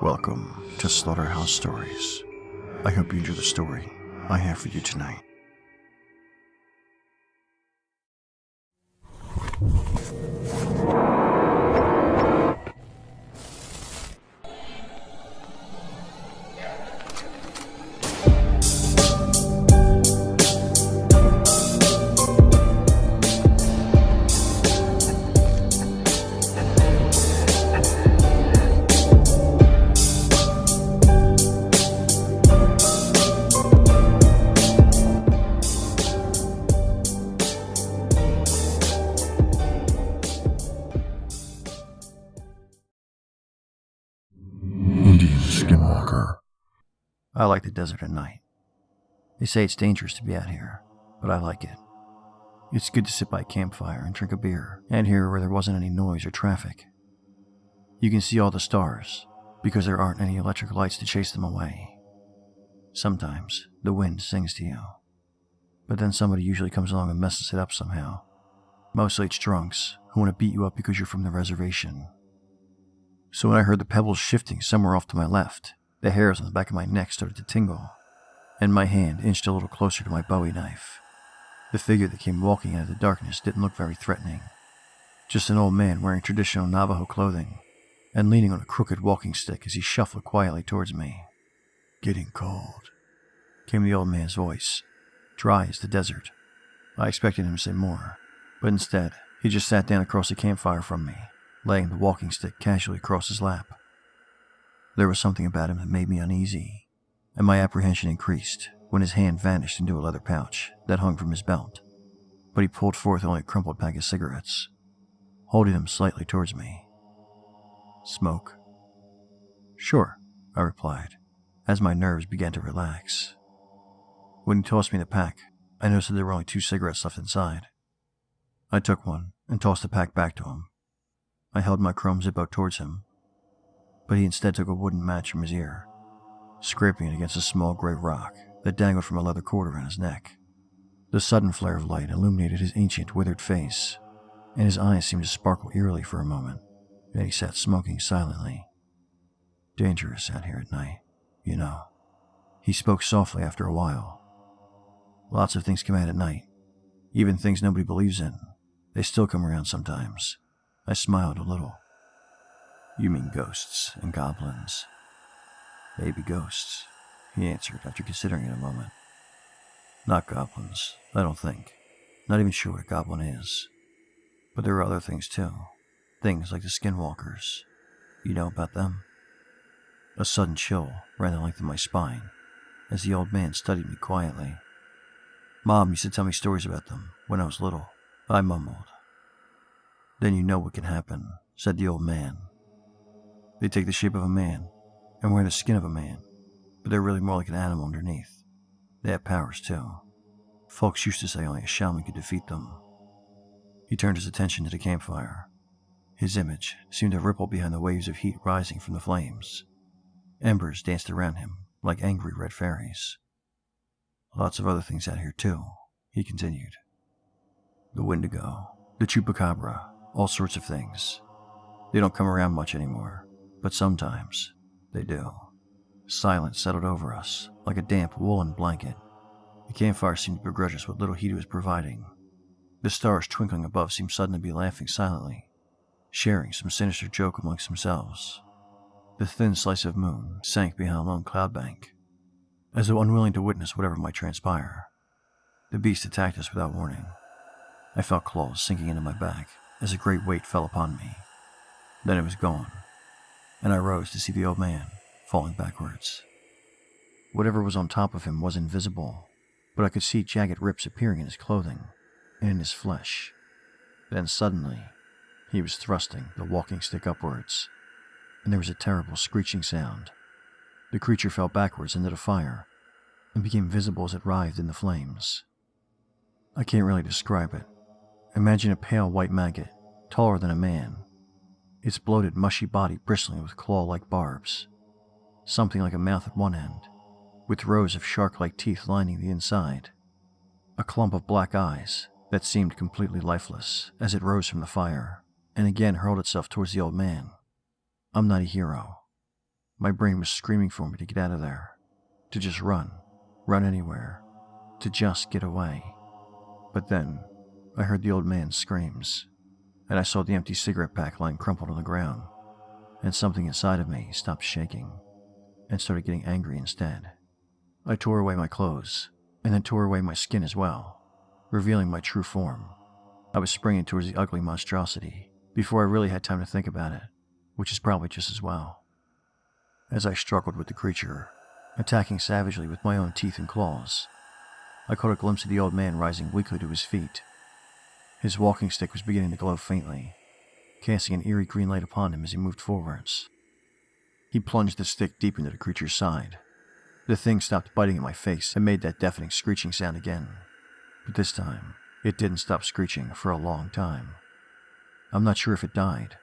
Welcome to Slaughterhouse Stories. I hope you enjoy the story I have for you tonight. Skinwalker. I like the desert at night. They say it's dangerous to be out here, but I like it. It's good to sit by a campfire and drink a beer, and here where there wasn't any noise or traffic. You can see all the stars, because there aren't any electric lights to chase them away. Sometimes the wind sings to you, but then somebody usually comes along and messes it up somehow. Mostly it's drunks who want to beat you up because you're from the reservation. So when I heard the pebbles shifting somewhere off to my left, the hairs on the back of my neck started to tingle, and my hand inched a little closer to my Bowie knife. The figure that came walking out of the darkness didn't look very threatening. Just an old man wearing traditional Navajo clothing, and leaning on a crooked walking stick as he shuffled quietly towards me. "Getting cold," came the old man's voice, dry as the desert. I expected him to say more, but instead, he just sat down across the campfire from me, laying the walking stick casually across his lap. There was something about him that made me uneasy, and my apprehension increased when his hand vanished into a leather pouch that hung from his belt, but he pulled forth only a crumpled pack of cigarettes, holding them slightly towards me. "Smoke?" "Sure," I replied, as my nerves began to relax. When he tossed me the pack, I noticed that there were only 2 cigarettes left inside. I took one and tossed the pack back to him. I held my chrome Zippo towards him, but he instead took a wooden match from his ear, scraping it against a small gray rock that dangled from a leather cord around his neck. The sudden flare of light illuminated his ancient, withered face, and his eyes seemed to sparkle eerily for a moment, and he sat smoking silently. "Dangerous out here at night, you know." He spoke softly after a while. "Lots of things come out at night, even things nobody believes in. They still come around sometimes." I smiled a little. "You mean ghosts and goblins?" "Maybe ghosts," he answered after considering it a moment. "Not goblins, I don't think. Not even sure what a goblin is. But there are other things too. Things like the Skinwalkers. You know about them?" A sudden chill ran the length of my spine as the old man studied me quietly. "Mom used to tell me stories about them when I was little," I mumbled. "Then you know what can happen," said the old man. "They take the shape of a man and wear the skin of a man, but they're really more like an animal underneath. They have powers too. Folks used to say only a shaman could defeat them." He turned his attention to the campfire. His image seemed to ripple behind the waves of heat rising from the flames. Embers danced around him like angry red fairies. "Lots of other things out here too," he continued. "The Wendigo, the Chupacabra, all sorts of things. They don't come around much anymore, but sometimes they do." Silence settled over us like a damp woolen blanket. The campfire seemed to begrudge us what little heat it was providing. The stars twinkling above seemed suddenly to be laughing silently, sharing some sinister joke amongst themselves. The thin slice of moon sank behind a lone cloud bank, as though unwilling to witness whatever might transpire. The beast attacked us without warning. I felt claws sinking into my back as a great weight fell upon me. Then it was gone, and I rose to see the old man falling backwards. Whatever was on top of him was invisible, but I could see jagged rips appearing in his clothing and in his flesh. Then suddenly, he was thrusting the walking stick upwards, and there was a terrible screeching sound. The creature fell backwards into the fire and became visible as it writhed in the flames. I can't really describe it. Imagine a pale white maggot, taller than a man, its bloated, mushy body bristling with claw-like barbs, something like a mouth at one end, with rows of shark-like teeth lining the inside, a clump of black eyes that seemed completely lifeless as it rose from the fire, and again hurled itself towards the old man. I'm not a hero, My brain was screaming for me to get out of there, to just run anywhere, to just get away. But then, I heard the old man's screams, and I saw the empty cigarette pack lying crumpled on the ground, and something inside of me stopped shaking and started getting angry instead. I tore away my clothes, and then tore away my skin as well, revealing my true form. I was springing towards the ugly monstrosity before I really had time to think about it, which is probably just as well. As I struggled with the creature, attacking savagely with my own teeth and claws, I caught a glimpse of the old man rising weakly to his feet. His walking stick was beginning to glow faintly, casting an eerie green light upon him as he moved forwards. He plunged the stick deep into the creature's side. The thing stopped biting at my face and made that deafening screeching sound again. But this time, it didn't stop screeching for a long time. I'm not sure if it died,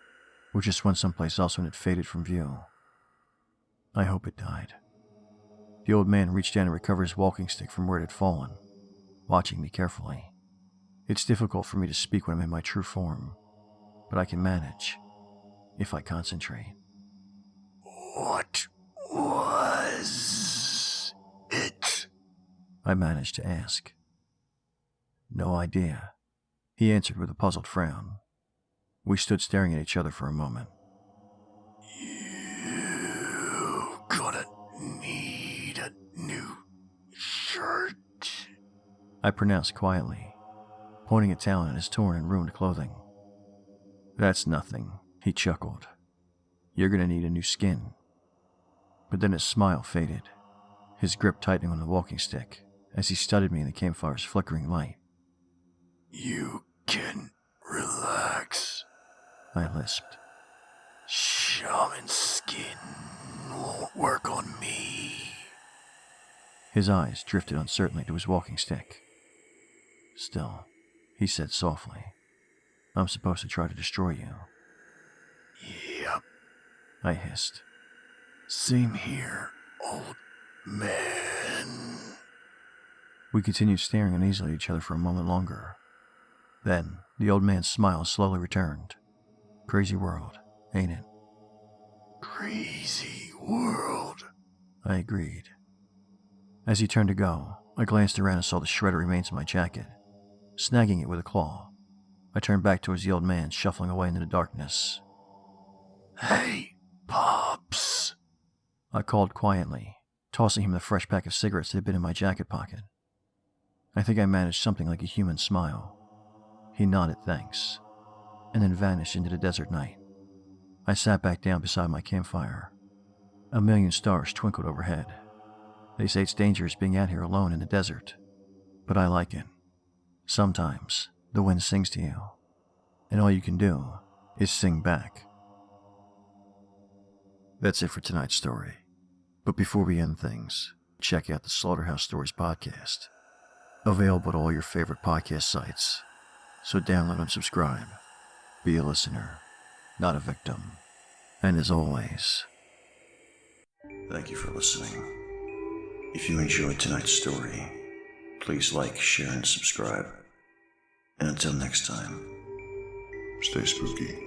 or just went someplace else when it faded from view. I hope it died. The old man reached down to recover his walking stick from where it had fallen, watching me carefully. It's difficult for me to speak when I'm in my true form, but I can manage, if I concentrate. What was it? I managed to ask. No idea, he answered with a puzzled frown. We stood staring at each other for a moment. You gonna need a new shirt? I pronounced quietly, pointing at Talon and his torn and ruined clothing. That's nothing, he chuckled. You're gonna need a new skin. But then his smile faded, his grip tightening on the walking stick as he studied me in the campfire's flickering light. You can relax, I lisped. Shaman skin won't work on me. His eyes drifted uncertainly to his walking stick. Still, he said softly, I'm supposed to try to destroy you. Yep. I hissed. Same here, old man. We continued staring uneasily at each other for a moment longer. Then, the old man's smile slowly returned. Crazy world, ain't it? Crazy world, I agreed. As he turned to go, I glanced around and saw the shredded remains of my jacket. Snagging it with a claw, I turned back towards the old man shuffling away into the darkness. Hey, Pops, I called quietly, tossing him the fresh pack of cigarettes that had been in my jacket pocket. I think I managed something like a human smile. He nodded thanks, and then vanished into the desert night. I sat back down beside my campfire. A million stars twinkled overhead. They say it's dangerous being out here alone in the desert, but I like it. Sometimes, the wind sings to you, and all you can do is sing back. That's it for tonight's story. But before we end things, check out the Slaughterhouse Stories podcast. Available at all your favorite podcast sites. So download and subscribe. Be a listener, not a victim. And as always, thank you for listening. If you enjoyed tonight's story, please like, share, and subscribe. And until next time, stay spooky.